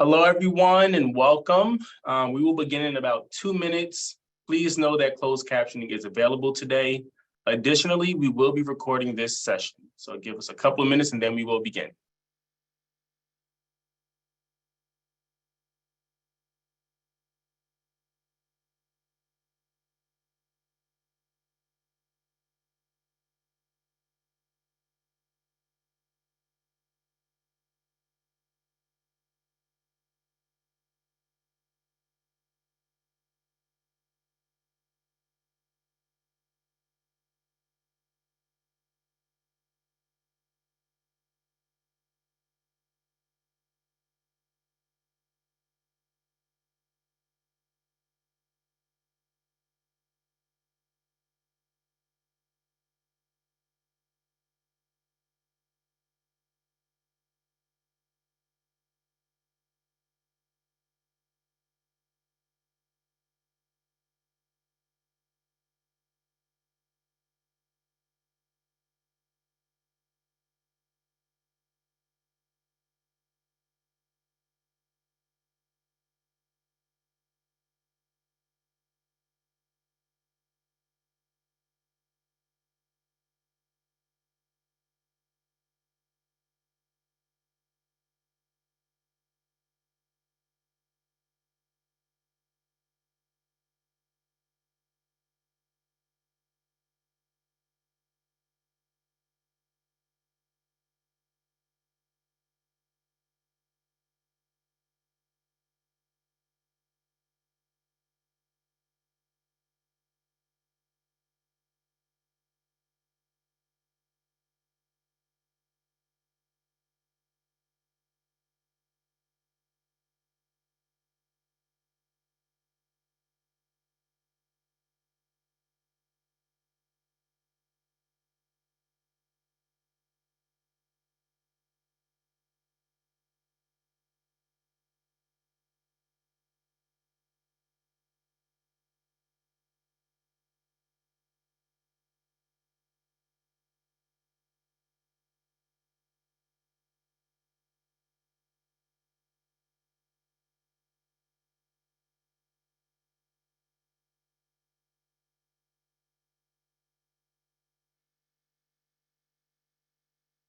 Hello, everyone, and welcome. We will begin in about 2 minutes. Please know that closed captioning is available today. Additionally, we will be recording this session. So give us a couple of minutes and then we will begin.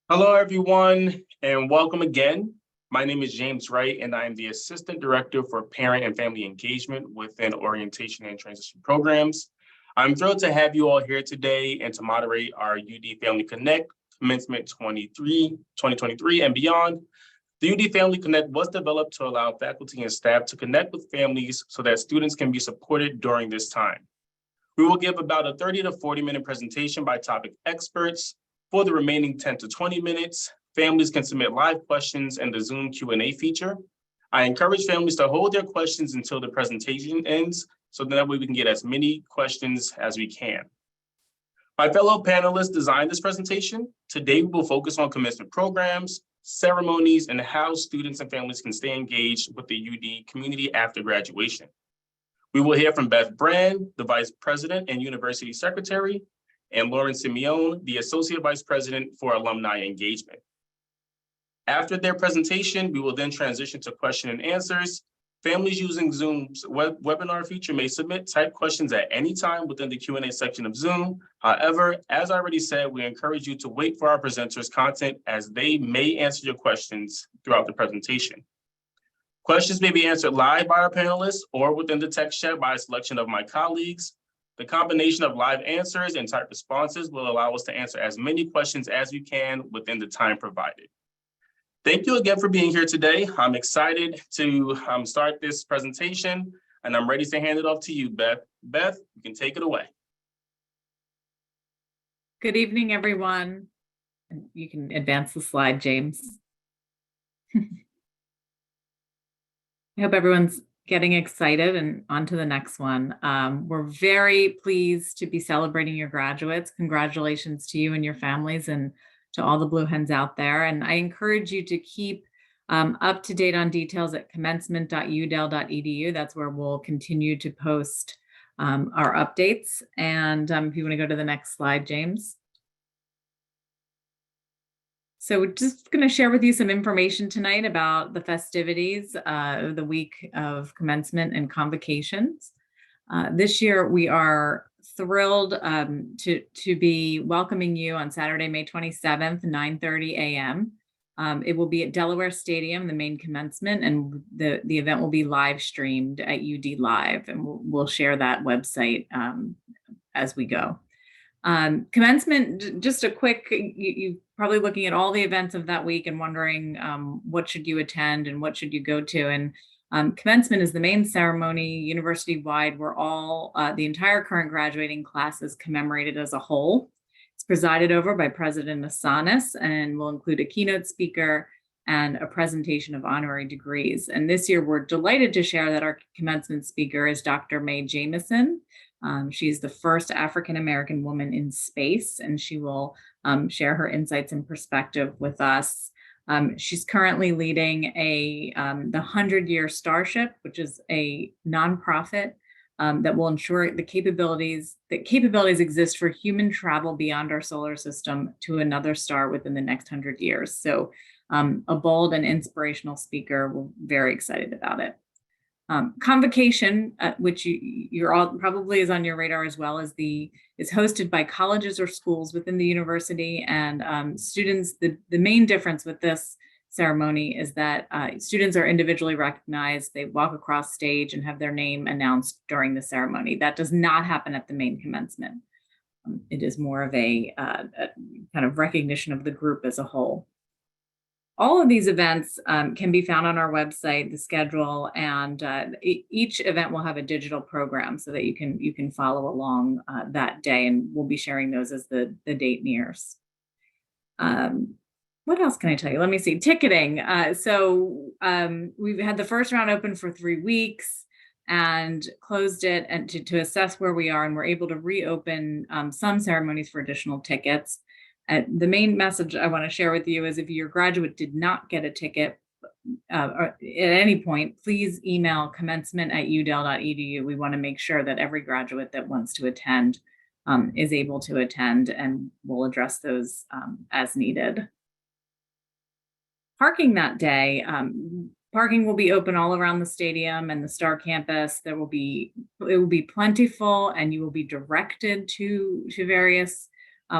Hello, everyone, and welcome again. My name is James Wright, and I am the Assistant Director for Parent and Family Engagement within Orientation and Transition Programs. I'm thrilled to have you all here today and to moderate our UD Family Connect Commencement 2023 and beyond. The UD Family Connect was developed to allow faculty and staff to connect with families so that students can be supported during this time. We will give about a 30 to 40-minute presentation by topic experts. For the remaining 10 to 20 minutes, families can submit live questions in the Zoom Q&A feature. I encourage families to hold their questions until the presentation ends, so that way we can get as many questions as we can. My fellow panelists designed this presentation. Today, we will focus on commencement programs, ceremonies, and how students and families can stay engaged with the UD community after graduation. We will hear from Beth Brand, the Vice President and University Secretary, and Lauren Simeone, the Associate Vice President for Alumni Engagement. After their presentation, we will then transition to question and answers. Families using Zoom's webinar feature may submit typed questions at any time within the Q&A section of Zoom. However, as I already said, we encourage you to wait for our presenters' content as they may answer your questions throughout the presentation. Questions may be answered live by our panelists or within the text chat by a selection of my colleagues. The combination of live answers and typed responses will allow us to answer as many questions as we can within the time provided. Thank you again for being here today. I'm excited to start this presentation, and I'm ready to hand it off to you, Beth. Beth, you can take it away. Good evening, everyone. You can advance the slide, James. I hope everyone's getting excited and on to the next one. We're very pleased to be celebrating your graduates. Congratulations to you and your families and to all the Blue Hens out there. And I encourage you to keep up to date on details at commencement.udel.edu. That's where we'll continue to post our updates. And if you want to go to the next slide, James. So we're just going to share with you some information tonight about the festivities of the week of commencement and convocations. This year, we are thrilled to be welcoming you on Saturday, May 27th, 9:30 a.m. It will be at Delaware Stadium, the main commencement, and the event will be live streamed at UD Live, and we'll share that website as we go. Commencement, just a quick, you probably looking at all the events of that week and wondering what should you attend and what should you go to. And commencement is the main ceremony university-wide where all the entire current graduating class is commemorated as a whole. It's presided over by President Asanis and will include a keynote speaker and a presentation of honorary degrees. And this year, we're delighted to share that our commencement speaker is Dr. Mae Jamison. She's the first African-American woman in space, and she will share her insights and perspective with us. She's currently leading the 100-Year Starship, which is a nonprofit that will ensure that capabilities exist for human travel beyond our solar system to another star within the next 100 years. So a bold and inspirational speaker. We're very excited about it. Convocation, which you're all probably is on your radar as well, is hosted by colleges or schools within the university, and students. The main difference with this ceremony is that students are individually recognized. They walk across stage and have their name announced during the ceremony. That does not happen at the main commencement. It is more of a kind of recognition of the group as a whole. All of these events can be found on our website, the schedule, and each event will have a digital program so that you can follow along that day, and we'll be sharing those as the date nears. What else can I tell you? Let me see. Ticketing. So we've had the first round open for 3 weeks and closed it and to assess where we are, and we're able to reopen some ceremonies for additional tickets. The main message I want to share with you is if your graduate did not get a ticket at any point, please email commencement@udel.edu. We want to make sure that every graduate that wants to attend is able to attend, and we'll address those as needed. Parking that day, parking will be open all around the stadium and the Star campus. It will be plentiful, and you will be directed to various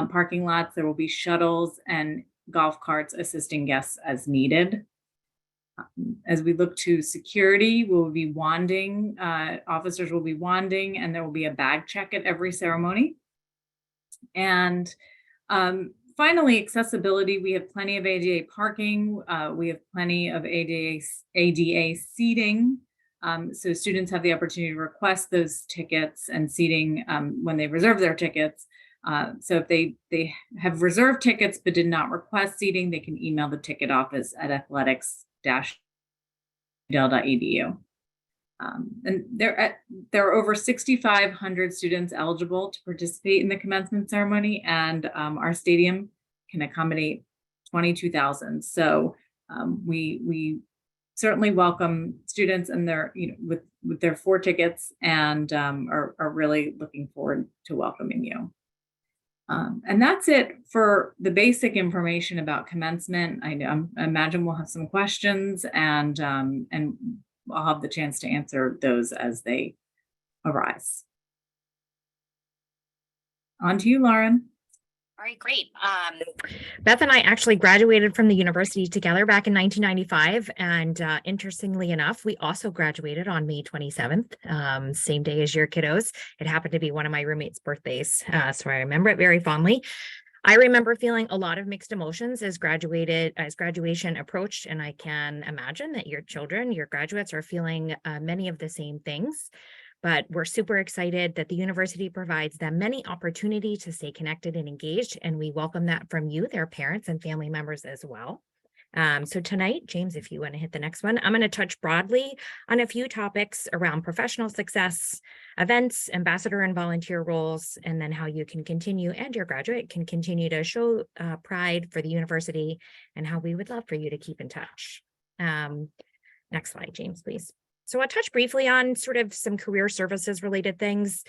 parking lots. There will be shuttles and golf carts assisting guests as needed. As we look to security, we'll be wanding, officers will be wanding, and there will be a bag check at every ceremony. And finally, accessibility. We have plenty of ADA parking. We have plenty of ADA seating. So students have the opportunity to request those tickets and seating when they reserve their tickets. So if they have reserved tickets but did not request seating, they can email the ticket office at athletics-udel.edu. And there are over 6,500 students eligible to participate in the commencement ceremony, and our stadium can accommodate 22,000. So we certainly welcome students and their with their 4 tickets, and are really looking forward to welcoming you. And that's it for the basic information about commencement. I imagine we'll have some questions, and I'll have the chance to answer those as they arise. On to you, Lauren. All right, great. Beth and I actually graduated from the university together back in 1995. And interestingly enough, we also graduated on May 27th, same day as your kiddos. It happened to be one of my roommates' birthdays, so I remember it very fondly. I remember feeling a lot of mixed emotions as graduation approached, and I can imagine that your children, your graduates, are feeling many of the same things. But we're super excited that the university provides them many opportunities to stay connected and engaged, and we welcome that from you, their parents and family members as well. So tonight, James, if you want to hit the next one, I'm going to touch broadly on a few topics around professional success, events, ambassador and volunteer roles, and then how you can continue and your graduate can continue to show pride for the university, and how we would love for you to keep in touch. Next slide, James, please. So I'll touch briefly on sort of some career services related things.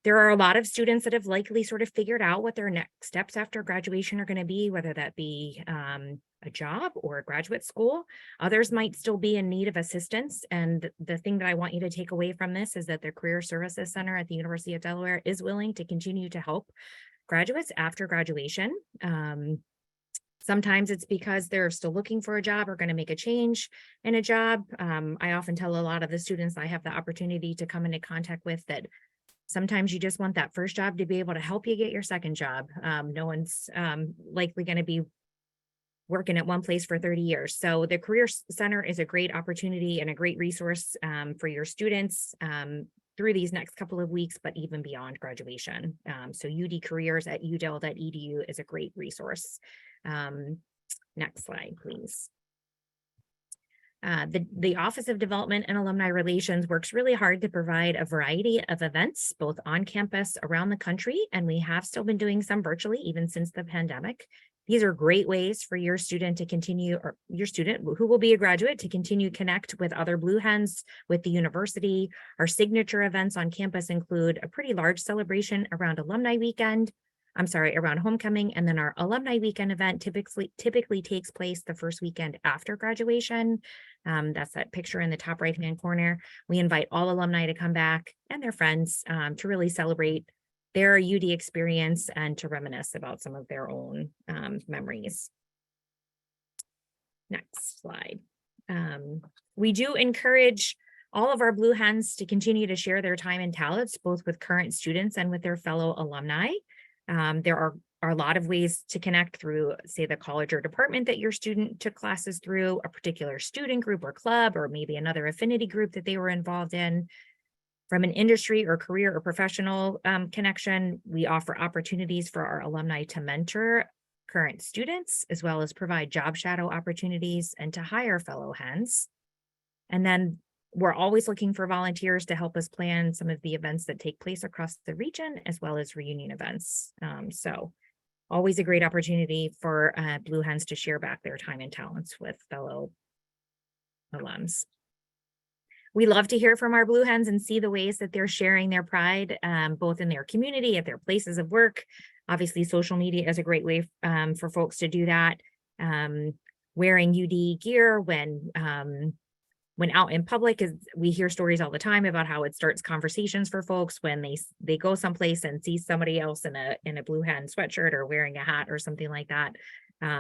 There are a lot of students that have likely sort of figured out what their next steps after graduation are going to be, whether that be a job or a graduate school. Others might still be in need of assistance. And the thing that I want you to take away from this is that the Career Services Center at the University of Delaware is willing to continue to help graduates after graduation. Sometimes it's because they're still looking for a job or going to make a change in a job. I often tell a lot of the students I have the opportunity to come into contact with that sometimes you just want that first job to be able to help you get your second job. No one's likely going to be working at one place for 30 years. So the Career Center is a great opportunity and a great resource for your students through these next couple of weeks, but even beyond graduation. So UD Careers at udel.edu is a great resource. Next slide, please. The Office of Development and Alumni Relations works really hard to provide a variety of events, both on campus around the country, and we have still been doing some virtually even since the pandemic. These are great ways for your student to continue, or your student who will be a graduate, to continue to connect with other Blue Hens, with the university. Our signature events on campus include a pretty large celebration around Alumni Weekend, around homecoming, and then our Alumni Weekend event typically takes place the first weekend after graduation. That's that picture in the top right-hand corner. We invite all alumni to come back and their friends to really celebrate their UD experience and to reminisce about some of their own memories. Next slide. We do encourage all of our Blue Hens to continue to share their time and talents, both with current students and with their fellow alumni. There are a lot of ways to connect through, say, the college or department that your student took classes through, a particular student group or club, or maybe another affinity group that they were involved in. From an industry or career or professional connection, we offer opportunities for our alumni to mentor current students, as well as provide job shadow opportunities and to hire fellow Hens. And then we're always looking for volunteers to help us plan some of the events that take place across the region, as well as reunion events. So always a great opportunity for Blue Hens to share back their time and talents with fellow alums. We love to hear from our Blue Hens and see the ways that they're sharing their pride, both in their community, at their places of work. Obviously, social media is a great way for folks to do that. Wearing UD gear when out in public, we hear stories all the time about how it starts conversations for folks when they go someplace and see somebody else in a Blue Hen sweatshirt or wearing a hat or something like that.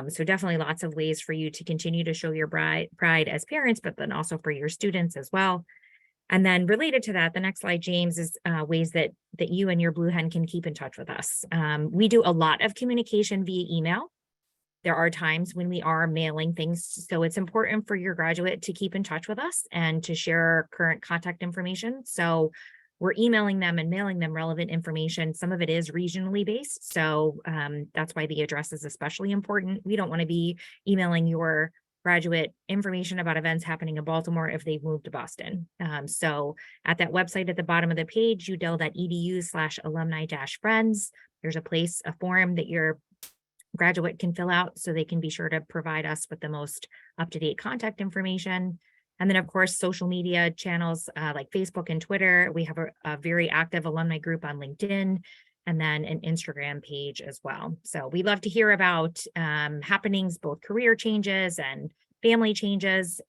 So definitely lots of ways for you to continue to show your pride as parents, but then also for your students as well. And then related to that, the next slide, James, is ways that you and your Blue Hen can keep in touch with us. We do a lot of communication via email. There are times when we are mailing things, so it's important for your graduate to keep in touch with us and to share current contact information. So we're emailing them and mailing them relevant information. Some of it is regionally based, so that's why the address is especially important. We don't want to be emailing your graduate information about events happening in Baltimore if they've moved to Boston. So at that website at the bottom of the page, udel.edu/alumni-friends, there's a form that your graduate can fill out so they can be sure to provide us with the most up-to-date contact information. And then, of course, social media channels like Facebook and Twitter. We have a very active alumni group on LinkedIn, and then an Instagram page as well. So we love to hear about happenings, both career changes and family changes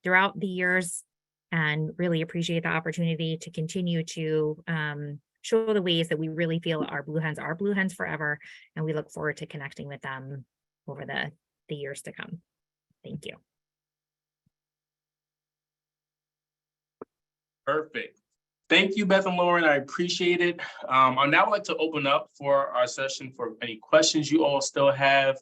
throughout the years, and really appreciate the opportunity to continue to show the ways that we really feel our Blue Hens are Blue Hens forever. And we look forward to connecting with them over the years to come. Thank you. Perfect. Thank you, Beth and Lauren. I appreciate it. I'd now like to open up for our session for any questions you all still have.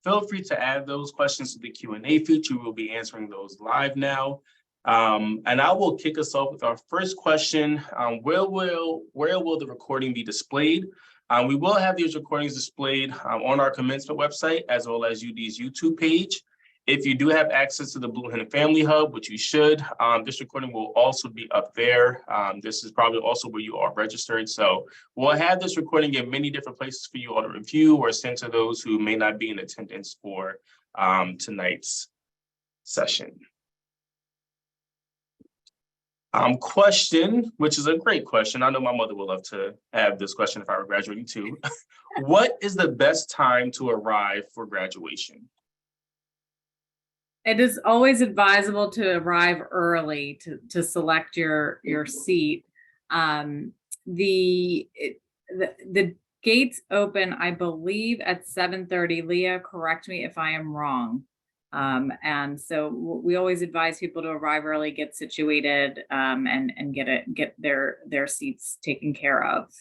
Feel free to add those questions to the Q&A feature. We'll be answering those live now. And I will kick us off with our first question. Where will the recording be displayed? We will have these recordings displayed on our commencement website, as well as UD's YouTube page. If you do have access to the Blue Hen Family Hub, which you should, this recording will also be up there. This is probably also where you are registered. So we'll have this recording in many different places for you all to review or send to those who may not be in attendance for tonight's session. Question, which is a great question. I know my mother would love to have this question if I were graduating too. What is the best time to arrive for graduation? It is always advisable to arrive early to select your seat. The gates open, I believe, at 7:30. Leah, correct me if I am wrong. And so we always advise people to arrive early, get situated, and get their seats taken care of.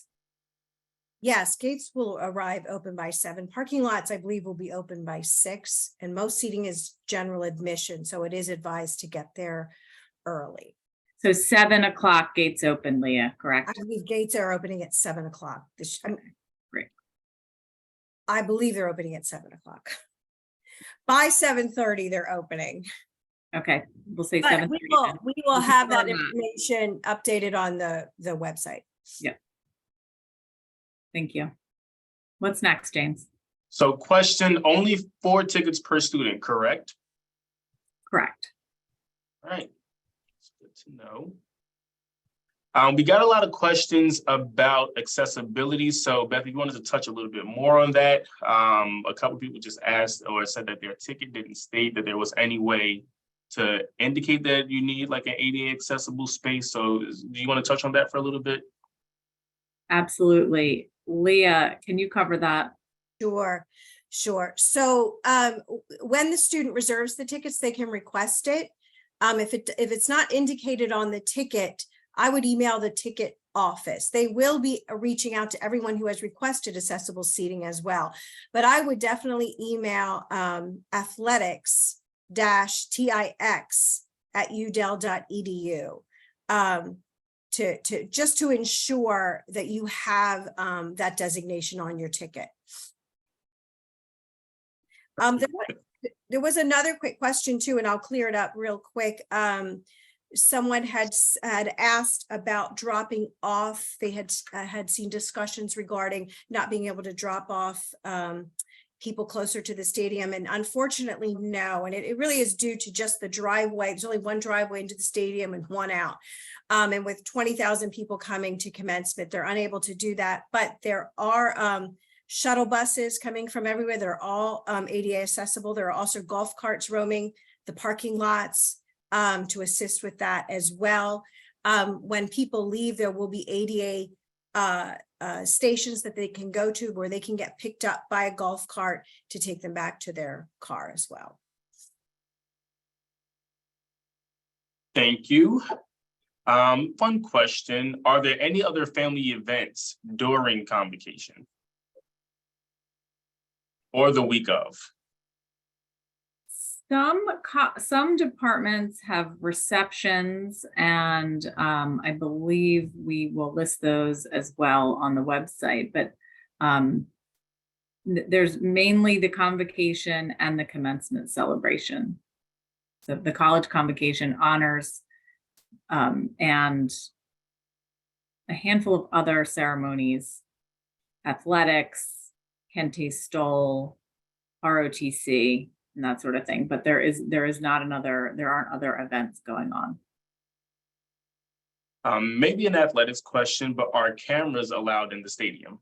Yes, gates will arrive open by 7. Parking lots, I believe, will be open by 6, and most seating is general admission, so it is advised to get there early. So 7 o'clock gates open, Leah, correct? I believe gates are opening at 7 o'clock. Great. I believe they're opening at 7 o'clock. By 7:30, they're opening. Okay, we'll say But 7:30. we will have that confirm that. information updated on the website. Yeah. Thank you. What's next, James? So question, only 4 tickets per student, correct? Correct. All right, it's good to know. We got a lot of questions about accessibility. So Beth, if you wanted to touch a little bit more on that. A couple people just asked or said that their ticket didn't state that there was any way to indicate that you need like an ADA accessible space. So do you want to touch on that for a little bit? Absolutely. Leah, can you cover that? Sure. So when the student reserves the tickets, they can request it. If it's not indicated on the ticket, I would email the ticket office. They will be reaching out to everyone who has requested accessible seating as well. But I would definitely email athletics-tix@udel.edu to just to ensure that you have that designation on your ticket. There was another quick question too, and I'll clear it up real quick. Someone had asked about dropping off. They had seen discussions regarding not being able to drop off people closer to the stadium, and unfortunately, no. And it really is due to just the driveway. There's only one driveway into the stadium and one out. And with 20,000 people coming to commencement, they're unable to do that. But there are shuttle buses coming from everywhere. They're all ADA accessible. There are also golf carts roaming the parking lots to assist with that as well. When people leave, there will be ADA stations that they can go to where they can get picked up by a golf cart to take them back to their car as well. Thank you. Fun question. Are there any other family events during convocation? Or the week of? Some departments have receptions, and I believe we will list those as well on the website, but there's mainly the convocation and the commencement celebration. So the college convocation, honors, and a handful of other ceremonies, athletics, Kente Stoll, ROTC, and that sort of thing. But there aren't other events going on. Maybe an athletics question, but are cameras allowed in the stadium?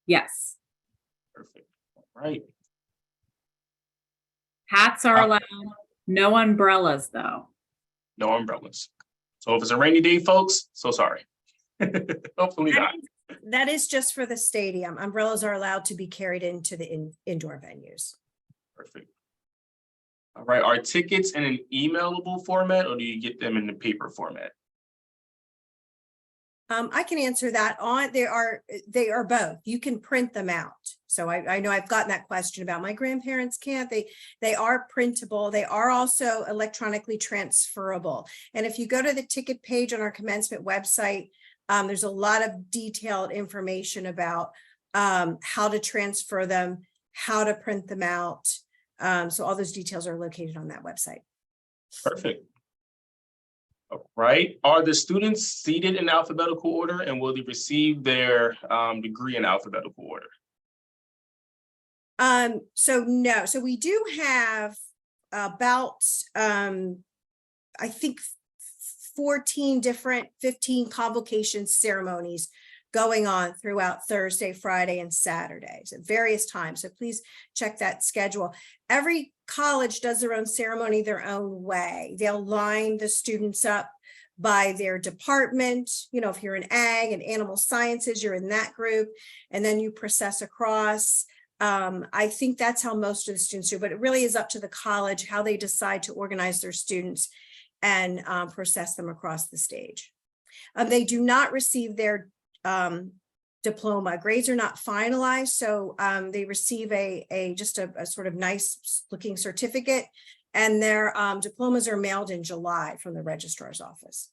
Yes. Perfect. All right. Hats are allowed, no umbrellas though. No umbrellas. So if it's a rainy day, folks, so sorry. Hopefully not. That is just for the stadium. Umbrellas are allowed to be carried into the indoor venues. Perfect. All right, are tickets in an emailable format or do you get them in the paper format? I can answer that. They are both. You can print them out. So I know I've gotten that question about my grandparents can't. They are printable. They are also electronically transferable. And if you go to the ticket page on our commencement website, there's a lot of detailed information about how to transfer them, how to print them out. So all those details are located on that website. Perfect. All right. Are the students seated in alphabetical order and will they receive their degree in alphabetical order? So no. So we do have about, I think 15 convocation ceremonies going on throughout Thursday, Friday, and Saturdays at various times. So please check that schedule. Every college does their own ceremony their own way. They'll line the students up by their department. You know, if you're in ag and animal sciences, you're in that group, and then you process across. I think that's how most of the students do, but it really is up to the college how they decide to organize their students and process them across the stage. They do not receive their diploma. Grades are not finalized, so they receive just a sort of nice looking certificate, and their diplomas are mailed in July from the registrar's office.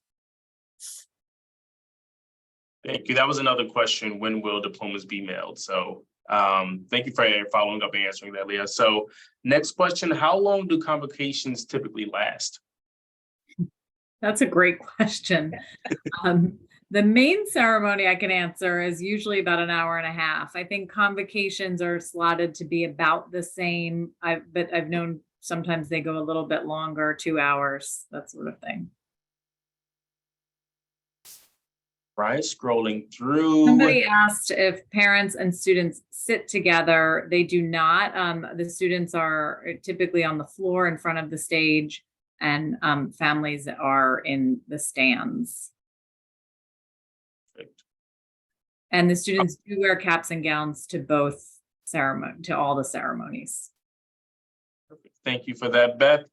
Thank you. That was another question. When will diplomas be mailed? So thank you for following up and answering that, Leah. So next question, how long do convocations typically last? That's a great question. The main ceremony I can answer is usually about an hour and a half. I think convocations are slotted to be about the same, but I've known sometimes they go a little bit longer, 2 hours, that sort of thing. Right, scrolling through. Somebody asked if parents and students sit together. They do not. The students are typically on the floor in front of the stage, and families are in the stands. Perfect. And the students do wear caps and gowns to all the ceremonies. Perfect. Thank you for that, Beth.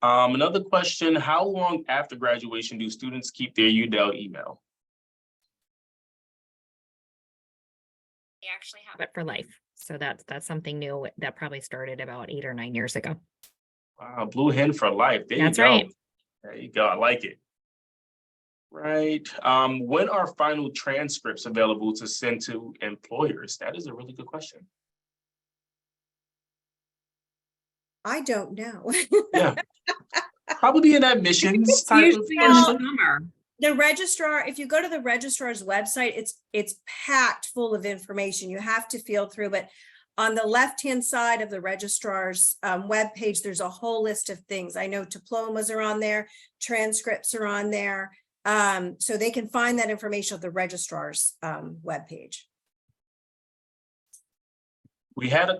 Another question, how long after graduation do students keep their UDEL email? We actually have it for life. So that's something new that probably started about 8 or 9 years ago. Wow, blue hen for life. That's right. There you go. I like it. Right. When are final transcripts available to send to employers? That is a really good question. I don't know. Yeah. Probably in admissions It's type of usually in the question. summer. The registrar, if you go to the registrar's website, it's packed full of information. You have to feel through, but on the left-hand side of the registrar's webpage, there's a whole list of things. I know diplomas are on there, transcripts are on there. So they can find that information at the registrar's webpage. We had a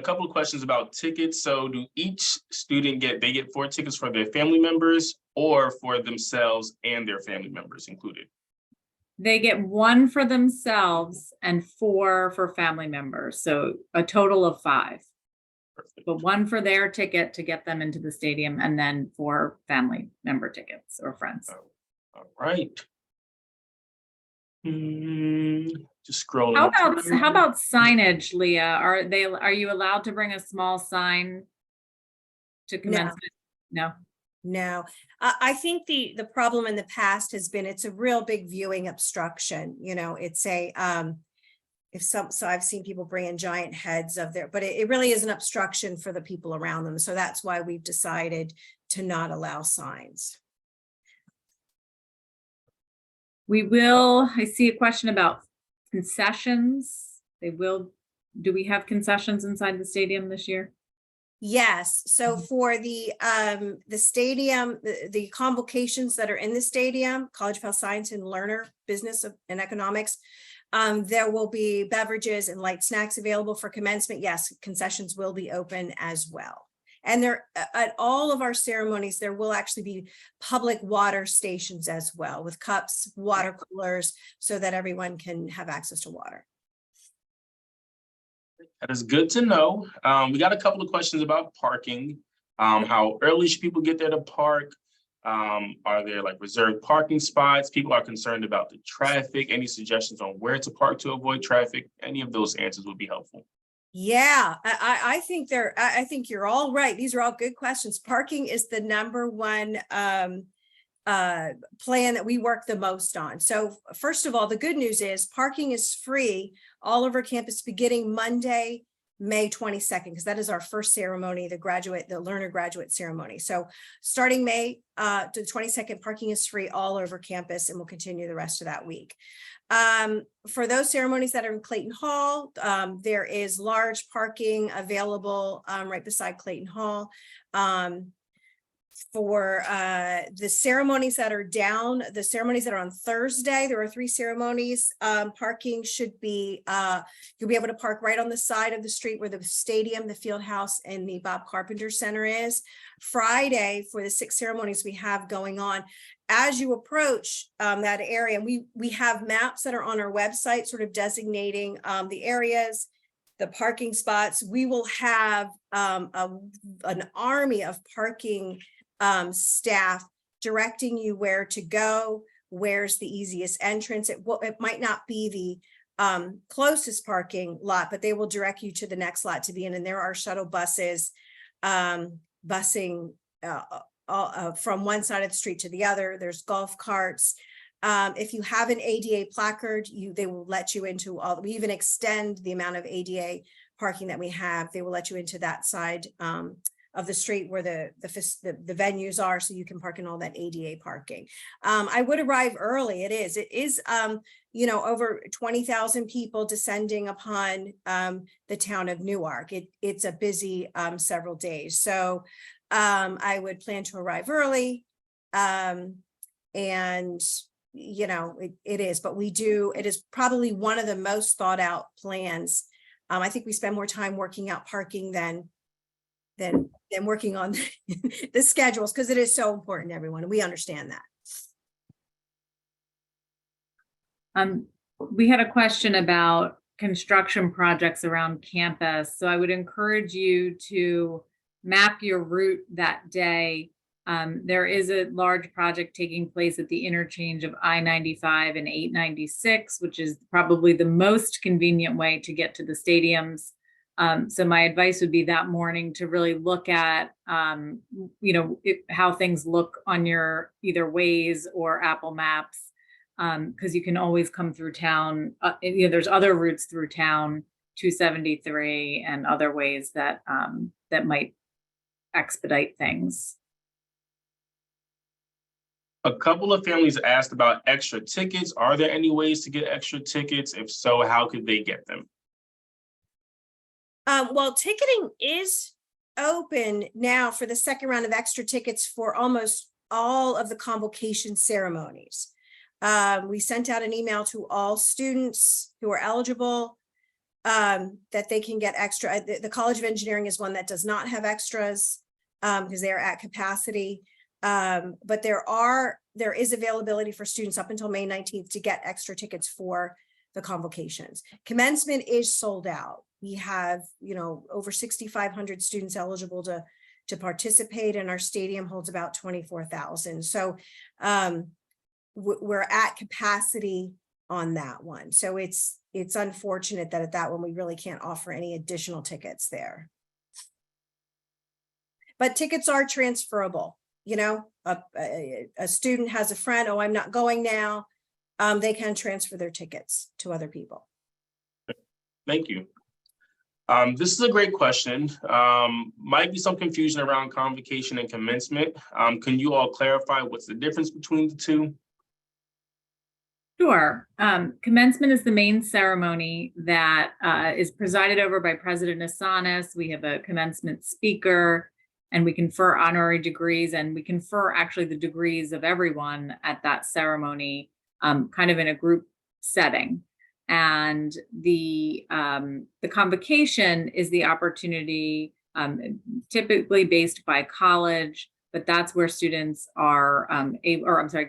couple of questions about tickets. So do each student get 4 tickets for their family members or for themselves and their family members included? They get 1 for themselves and 4 for family members. So a total of 5. Perfect. But 1 for their ticket to get them into the stadium, and then 4 family member tickets or friends. All right. Just scrolling. How about signage, Leah? Are you allowed to bring a small sign to commencement? No. No, I think the problem in the past has been it's a real big viewing obstruction. You know, it's so I've seen people bring in giant heads but it really is an obstruction for the people around them. So that's why we've decided to not allow signs. I see a question about concessions. Do we have concessions inside the stadium this year? Yes. So for the stadium, the convocations that are in the stadium, College of Health Science and Learner, Business and Economics, there will be beverages and light snacks available for commencement. Yes, concessions will be open as well. And there, at all of our ceremonies, there will actually be public water stations as well, with cups, water coolers, so that everyone can have access to water. That is good to know. We got a couple of questions about parking. How early should people get there to park? Are there like reserved parking spots? People are concerned about the traffic. Any suggestions on where to park to avoid traffic? Any of those answers would be helpful. Yeah, I think you're all right. These are all good questions. Parking is the #1 plan that we work the most on. So first of all, the good news is parking is free all over campus beginning Monday, May 22nd, because that is our first ceremony, the learner graduate ceremony. So starting May to the 22nd, parking is free all over campus and will continue the rest of that week. For those ceremonies that are in Clayton Hall, there is large parking available right beside Clayton Hall. For the ceremonies that are down, the ceremonies that are on Thursday, there are 3 ceremonies. Parking should be, you'll be able to park right on the side of the street where the stadium, the field house, and the Bob Carpenter Center is. Friday, for the 6 ceremonies we have going on, as you approach that area, we have maps that are on our website sort of designating the areas, the parking spots. We will have an army of parking staff directing you where to go, where's the easiest entrance. It might not be the closest parking lot, but they will direct you to the next lot to be in. And there are shuttle buses busing from one side of the street to the other. There's golf carts. If you have an ADA placard, they will let you into all. We even extend the amount of ADA parking that we have. They will let you into that side of the street where the venues are, so you can park in all that ADA parking. I would arrive early. It is over 20,000 people descending upon the town of Newark. It's a busy several days. So I would plan to arrive early. And it is, but it is probably one of the most thought out plans. I think we spend more time working out parking than working on the schedules, because it is so important to everyone, and we understand that. We had a question about construction projects around campus. So I would encourage you to map your route that day. There is a large project taking place at the interchange of I-95 and 896, which is probably the most convenient way to get to the stadiums. So my advice would be that morning to really look at, how things look on your either Waze or Apple Maps, because you can always come through town. There's other routes through town, 273 and other ways that might expedite things. A couple of families asked about extra tickets. Are there any ways to get extra tickets? If so, how could they get them? Well, ticketing is open now for the second round of extra tickets for almost all of the convocation ceremonies. We sent out an email to all students who are eligible that they can get extra. The College of Engineering is one that does not have extras because they're at capacity. But there is availability for students up until May 19th to get extra tickets for the convocations. Commencement is sold out. We have, over 6,500 students eligible to participate, and our stadium holds about 24,000. So we're at capacity on that one. So it's unfortunate that at that one, we really can't offer any additional tickets there. But tickets are transferable. A student has a friend, oh, I'm not going now. They can transfer their tickets to other people. Thank you. This is a great question. Might be some confusion around convocation and commencement. Can you all clarify what's the difference between the two? Sure. Commencement is the main ceremony that is presided over by President Asanas. We have a commencement speaker, and we confer honorary degrees, and we confer actually the degrees of everyone at that ceremony, kind of in a group setting. And the convocation is the opportunity, typically based by college, but that's where students are,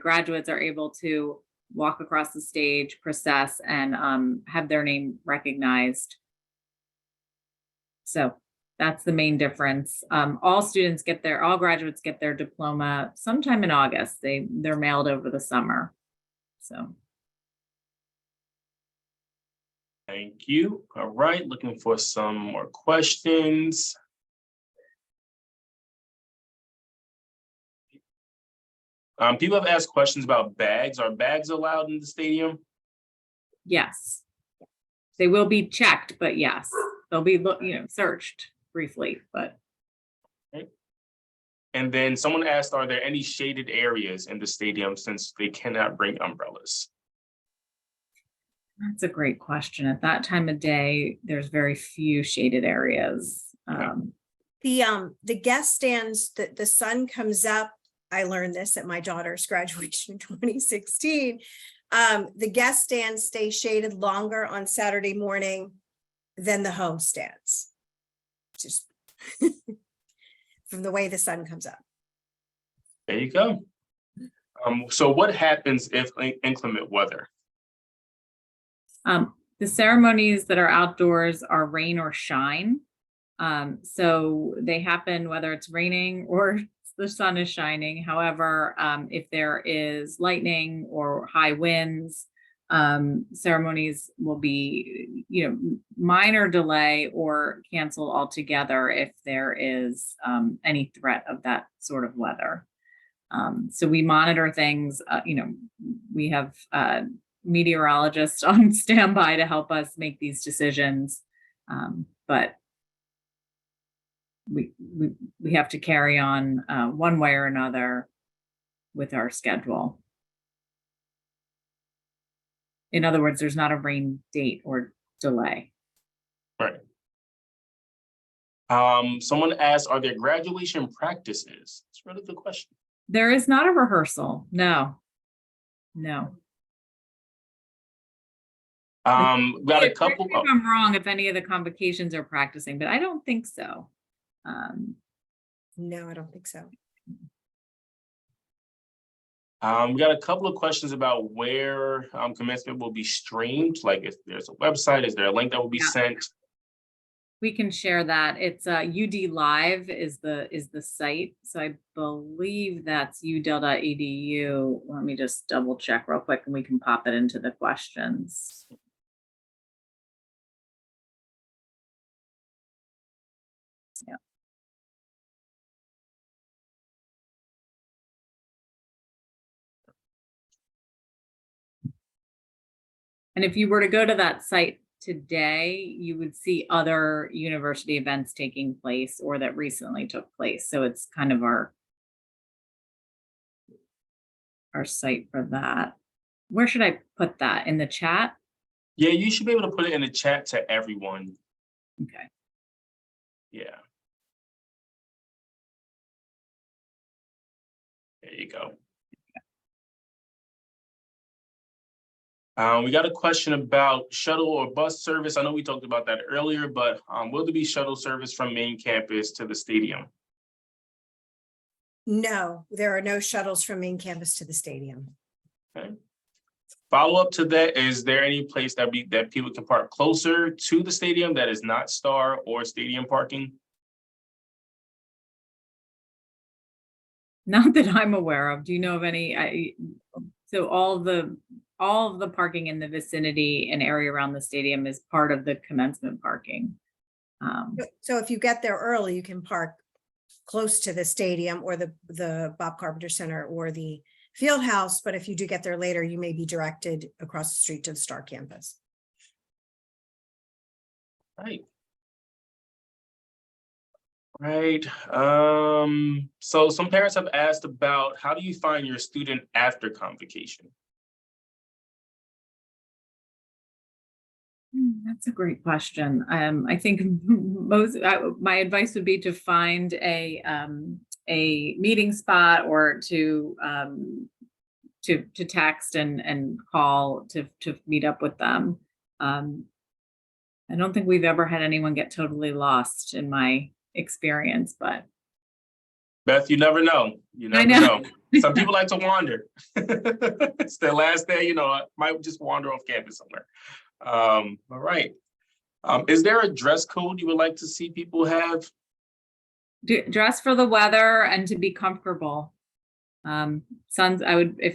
graduates are able to walk across the stage, process, and have their name recognized. So that's the main difference. All graduates get their diploma sometime in August. They're mailed over the summer. So. Thank you. All right, looking for some more questions. People have asked questions about bags. Are bags allowed in the stadium? Yes. They will be checked, but yes, they'll be searched briefly, but. Okay. And then someone asked, are there any shaded areas in the stadium since they cannot bring umbrellas? That's a great question. At that time of day, there's very few shaded areas. The guest stands, the sun comes up. I learned this at my daughter's graduation in 2016. The guest stands stay shaded longer on Saturday morning than the home stands. Just from the way the sun comes up. There you go. So what happens if inclement weather? The ceremonies that are outdoors are rain or shine. So they happen whether it's raining or the sun is shining. However, if there is lightning or high winds, ceremonies will be, minor delay or cancel altogether if there is any threat of that sort of weather. So we monitor things, we have meteorologists on standby to help us make these decisions. But we have to carry on one way or another with our schedule. In other words, there's not a rain date or delay. Right. Someone asked, are there graduation practices? It's a really good question. There is not a rehearsal. No. Got a couple. If I'm wrong, if any of the convocations are practicing, but I don't think so. No, I don't think so. We got a couple of questions about where commencement will be streamed. Like, if there's a website, is there a link that will be sent? We can share that. It's UD Live is the site. So I believe that's udel.edu. Let me just double check real quick and we can pop it into the questions. Yeah. And if you were to go to that site today, you would see other university events taking place or that recently took place. So it's kind of our site for that. Where should I put that? In the chat? Yeah, you should be able to put it in the chat to everyone. Okay. Yeah. There you go. We got a question about shuttle or bus service. I know we talked about that earlier, but will there be shuttle service from main campus to the stadium? No, there are no shuttles from main campus to the stadium. Okay. Follow up to that, is there any place that people can park closer to the stadium that is not star or stadium parking? Not that I'm aware of. Do you know of any? So all of the parking in the vicinity and area around the stadium is part of the commencement parking. So if you get there early, you can park close to the stadium or the Bob Carpenter Center or the field house. But if you do get there later, you may be directed across the street to the Star campus. Right. Right. So some parents have asked about, how do you find your student after convocation? That's a great question. I think my advice would be to find a meeting spot or to text and call to meet up with them. I don't think we've ever had anyone get totally lost in my experience, but Beth, you never know. You never know. Some people like to wander. It's their last day, I might just wander off campus somewhere. All right. Is there a dress code you would like to see people have? Dress for the weather and to be comfortable. If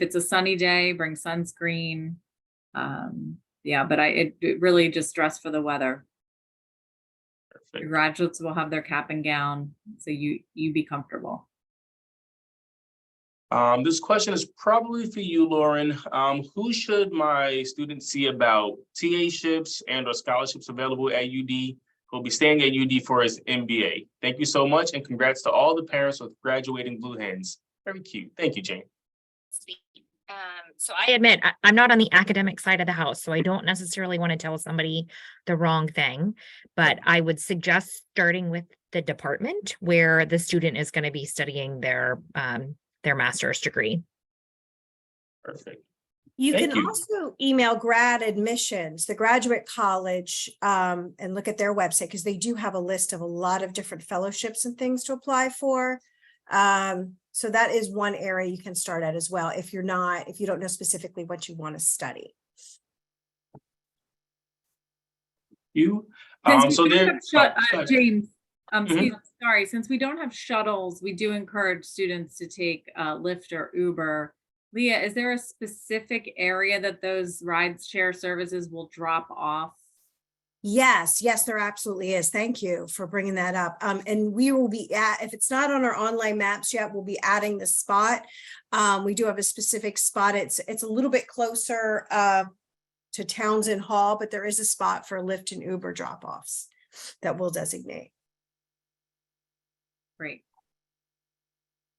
it's a sunny day, bring sunscreen. Yeah, but it really just dress for the weather. Perfect. Your graduates will have their cap and gown, so you be comfortable. This question is probably for you, Lauren. Who should my students see about TA-ships and/or scholarships available at UD? Who'll be staying at UD for his MBA? Thank you so much, and congrats to all the parents with graduating Blue Hens. Very cute. Thank you, Jane. So I admit I'm not on the academic side of the house, so I don't necessarily want to tell somebody the wrong thing, but I would suggest starting with the department where the student is going to be studying their master's degree. Perfect. You Thank can you. also email grad admissions, the graduate college, and look at their website because they do have a list of a lot of different fellowships and things to apply for. So that is one area you can start at as well if you don't know specifically what you want to study. You. Since So we don't there. have James, Mhm. Steve, sorry, since we don't have shuttles, we do encourage students to take Lyft or Uber. Leah, is there a specific area that those ride share services will drop off? Yes, there absolutely is. Thank you for bringing that up. And we will be if it's not on our online maps yet, we'll be adding the spot. We do have a specific spot. It's a little bit closer to Townsend Hall, but there is a spot for Lyft and Uber drop-offs that we'll designate. Great.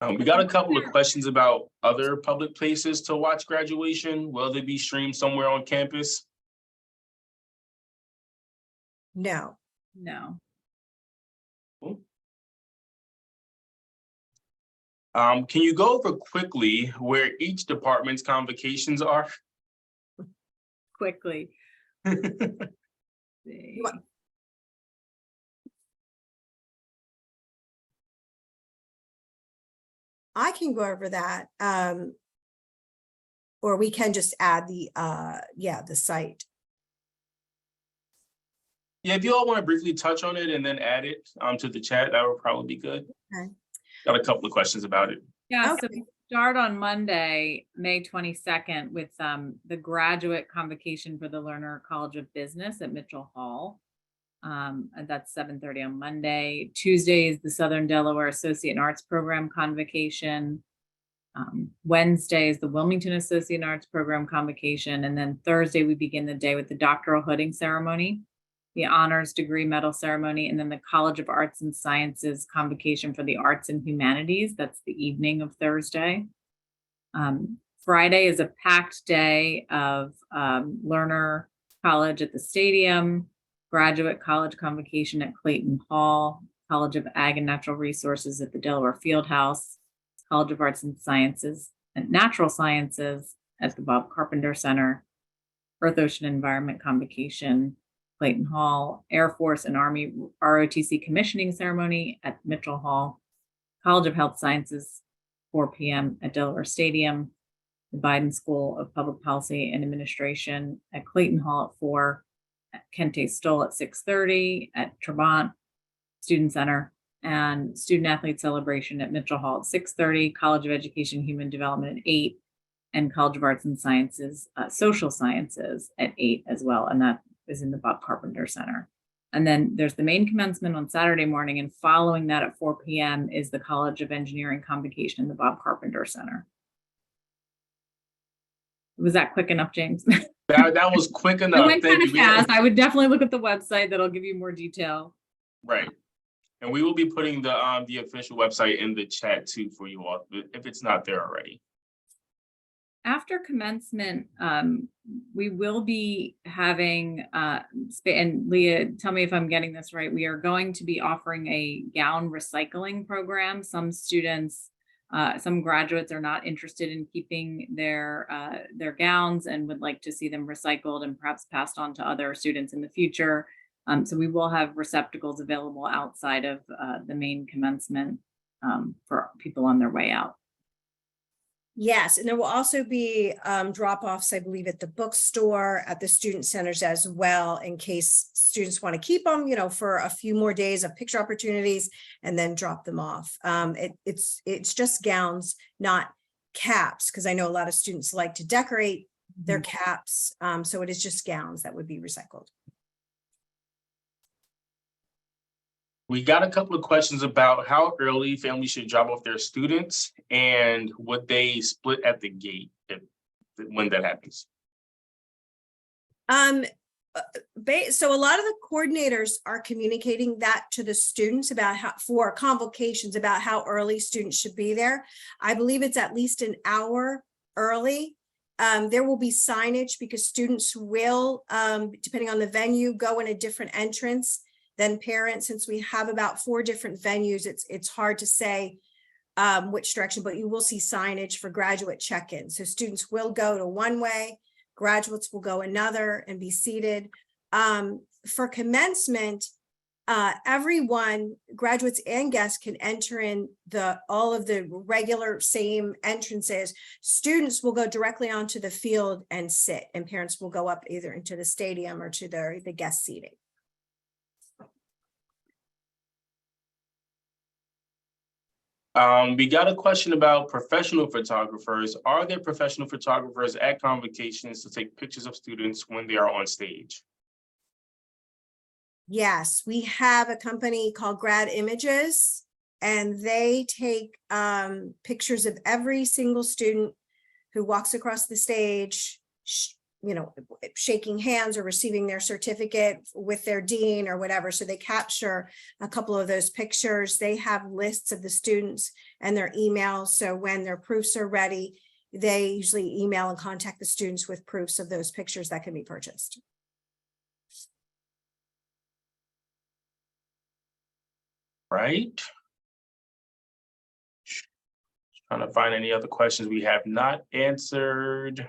We got a couple of questions about other public places to watch graduation. Will they be streamed somewhere on campus? No. No. Cool. Can you go over quickly where each department's convocations are? Quickly. See. I can go over that. Or we can just add the site. Yeah, if you all want to briefly touch on it and then add it to the chat, that would probably be good. Okay. Got a couple of questions about it. Yeah, so Okay. we start on Monday, May 22nd with the graduate convocation for the Lerner College of Business at Mitchell Hall. And that's 7:30 on Monday. Tuesday is the Southern Delaware Associate in Arts Program convocation. Wednesday is the Wilmington Associate in Arts Program convocation. And then Thursday, we begin the day with the doctoral hooding ceremony, the honors degree medal ceremony, and then the College of Arts and Sciences convocation for the arts and humanities. That's the evening of Thursday. Friday is a packed day of Lerner College at the stadium, graduate college convocation at Clayton Hall, College of Ag and Natural Resources at the Delaware Fieldhouse, College of Arts and Sciences and Natural Sciences at the Bob Carpenter Center, Earth, Ocean, Environment convocation, Clayton Hall, Air Force and Army ROTC commissioning ceremony at Mitchell Hall, College of Health Sciences, 4 p.m. at Delaware Stadium, the Biden School of Public Policy and Administration at Clayton Hall at 4, at Kente Stoll at 6:30, at Trabant Student Center, and Student Athlete Celebration at Mitchell Hall at 6:30, College of Education and Human Development at 8, and College of Arts and Sciences, Social Sciences at 8 as well, and that is in the Bob Carpenter Center. And then there's the main commencement on Saturday morning, and following that at 4 p.m. is the College of Engineering convocation in the Bob Carpenter Center. Was that quick enough, James? That was quick enough. It went kind Thank of you. fast. I would definitely look at the website. That'll give you more detail. Right. And we will be putting the official website in the chat too for you all, if it's not there already. After commencement, we will be having, and Leah, tell me if I'm getting this right, we are going to be offering a gown recycling program. Some students, some graduates are not interested in keeping their gowns and would like to see them recycled and perhaps passed on to other students in the future. So we will have receptacles available outside of the main commencement for people on their way out. Yes, and there will also be drop-offs, I believe, at the bookstore, at the student centers as well, in case students want to keep them, for a few more days of picture opportunities and then drop them off. It's just gowns, not caps, because I know a lot of students like to decorate their caps. So it is just gowns that would be recycled. We got a couple of questions about how early families should drop off their students and would they split at the gate when that happens? So a lot of the coordinators are communicating that to the students about for convocations about how early students should be there. I believe it's at least an hour early. There will be signage because students will, depending on the venue, go in a different entrance then parents. Since we have about 4 different venues, it's hard to say which direction, but you will see signage for graduate check-in. So students will go to one way, graduates will go another and be seated. For commencement, everyone, graduates and guests, can enter in all of the regular same entrances. Students will go directly onto the field and sit, and parents will go up either into the stadium or to the guest seating. We got a question about professional photographers. Are there professional photographers at convocations to take pictures of students when they are on stage? Yes, we have a company called Grad Images, and they take pictures of every single student who walks across the stage, shaking hands or receiving their certificate with their dean or whatever. So they capture a couple of those pictures. They have lists of the students and their emails. So when their proofs are ready, they usually email and contact the students with proofs of those pictures that can be purchased. Right. Trying to find any other questions we have not answered.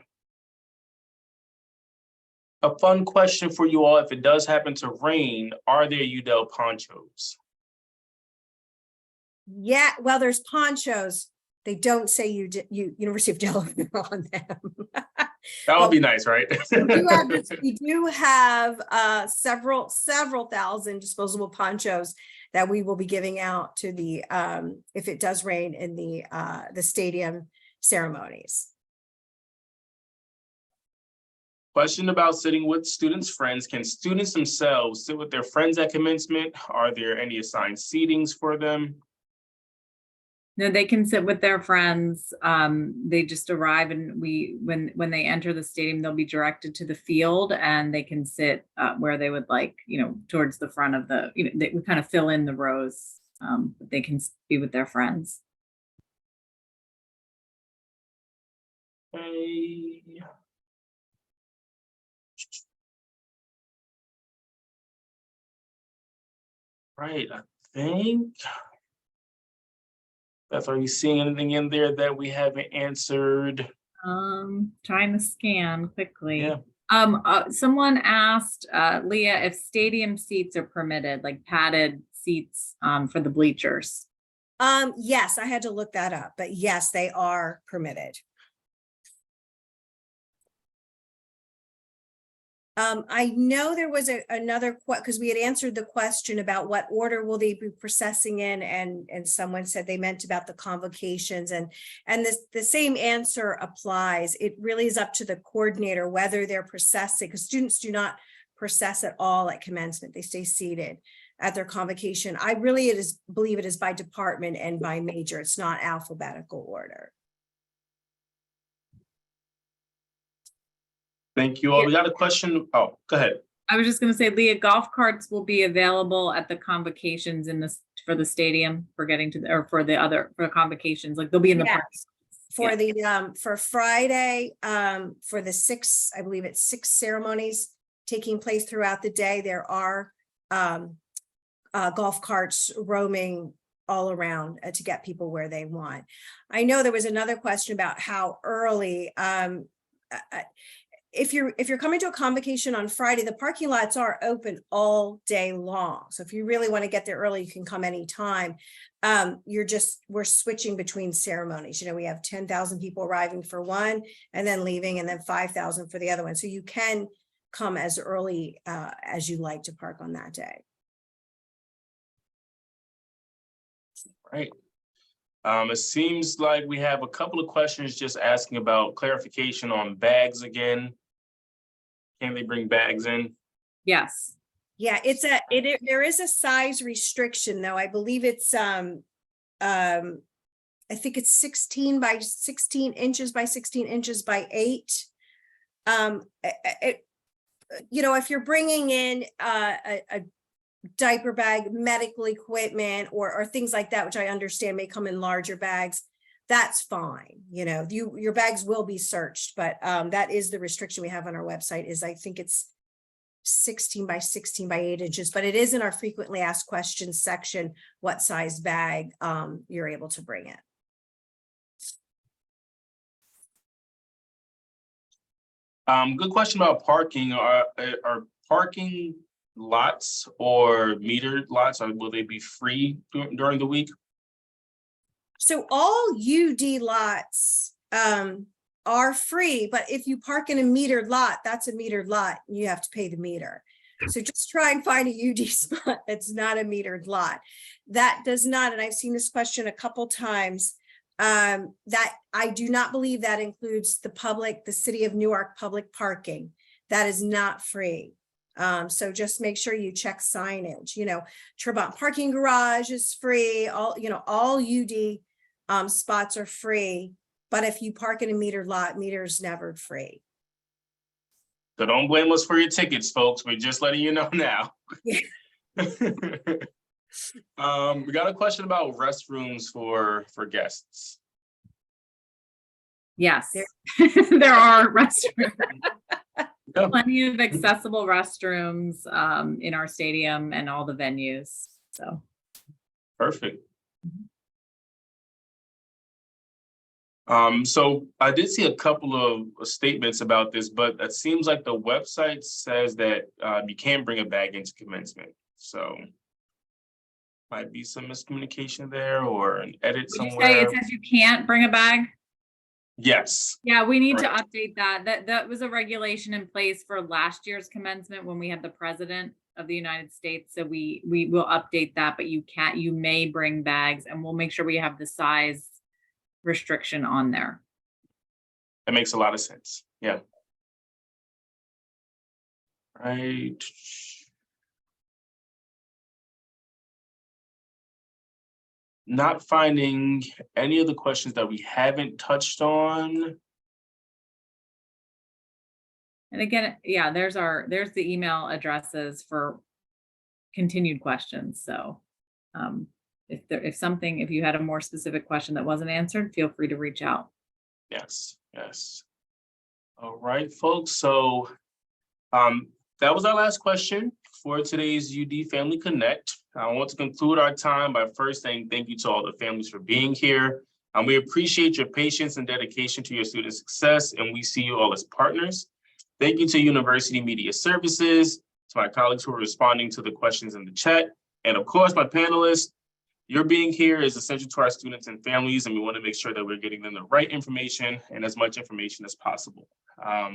A fun question for you all: if it does happen to rain, are there UDEL ponchos? Yeah, well, there's ponchos. They don't say University of Delaware on them. That would be nice, right? We do have several thousand disposable ponchos that we will be giving out to the if it does rain in the stadium ceremonies. Question about sitting with students' friends. Can students themselves sit with their friends at commencement? Are there any assigned seatings for them? No, they can sit with their friends. They just arrive, and when they enter the stadium, they'll be directed to the field, and they can sit where they would like, towards the front of the, they would kind of fill in the rows, but they can be with their friends. Okay. Right, I think. Are you seeing anything in there that we haven't answered? Trying to scan quickly. Yeah. Someone asked Leah if stadium seats are permitted, like padded seats for the bleachers. Yes, I had to look that up, but yes, they are permitted. I know there was another because we had answered the question about what order will they be processing in, and someone said they meant about the convocations, and the same answer applies. It really is up to the coordinator whether they're processing, because students do not process at all at commencement. They stay seated at their convocation. I really believe it is by department and by major. It's not alphabetical order. Thank you all. We got a question. Oh, go ahead. I was just going to say, Leah, golf carts will be available at the convocations for the stadium for getting to for convocations. Like they'll be in the park. For for Friday, for the 6, I believe it's 6 ceremonies taking place throughout the day. There are golf carts roaming all around to get people where they want. I know there was another question about how early. If you're coming to a convocation on Friday, the parking lots are open all day long. So if you really want to get there early, you can come anytime. We're switching between ceremonies. We have 10,000 people arriving for one and then leaving, and then 5,000 for the other one. So you can come as early as you like to park on that day. Right. It seems like we have a couple of questions just asking about clarification on bags again. Can they bring bags in? Yes. Yeah, there is a size restriction though. I believe it's I think it's 16 by 16 inches by 16 inches by 8. If you're bringing in a diaper bag, medical equipment, or things like that, which I understand may come in larger bags, that's fine. Your bags will be searched, but that is the restriction we have on our website. Is I think it's 16 by 16 by 8 inches, but it is in our frequently asked questions section, what size bag you're able to bring it. Good question about parking. Are parking lots or metered lots, or will they be free during the week? So all UD lots are free, but if you park in a metered lot, that's a metered lot. You have to pay the meter. So just try and find a UD spot that's not a metered lot. That does not, and I've seen this question a couple times, that I do not believe that includes the city of Newark public parking. That is not free. So just make sure you check signage. Trabant parking garage is free. All UD spots are free, but if you park in a metered lot, meter's never free. So don't blame us for your tickets, folks. We're just letting you know now. Yeah. We got a question about restrooms for guests. Yes, there are restrooms. Yeah. Plenty of accessible restrooms in our stadium and all the venues. So Perfect. So I did see a couple of statements about this, but it seems like the website says that you can't bring a bag into commencement. So might be some miscommunication there or an edit Would you say somewhere. it says you can't bring a bag? Yes. Yeah, we need to Correct. update that. That was a regulation in place for last year's commencement when we had the president of the United States. So we will update that, but you may bring bags, and we'll make sure we have the size restriction on there. That makes a lot of sense. Yeah. Right. Not finding any of the questions that we haven't touched on. And again, yeah, there's the email addresses for continued questions. So if you had a more specific question that wasn't answered, feel free to reach out. Yes, yes. All right, folks. So that was our last question for today's UD Family Connect. I want to conclude our time by first saying thank you to all the families for being here. We appreciate your patience and dedication to your student success, and we see you all as partners. Thank you to University Media Services, to my colleagues who are responding to the questions in the chat, and of course, my panelists. Your being here is essential to our students and families, and we want to make sure that we're getting them the right information and as much information as possible.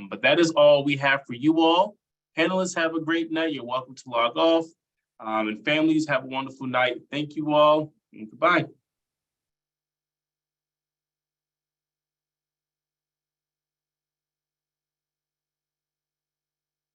But that is all we have for you all. Panelists, have a great night. You're welcome to log off. And families, have a wonderful night. Thank you all, and goodbye.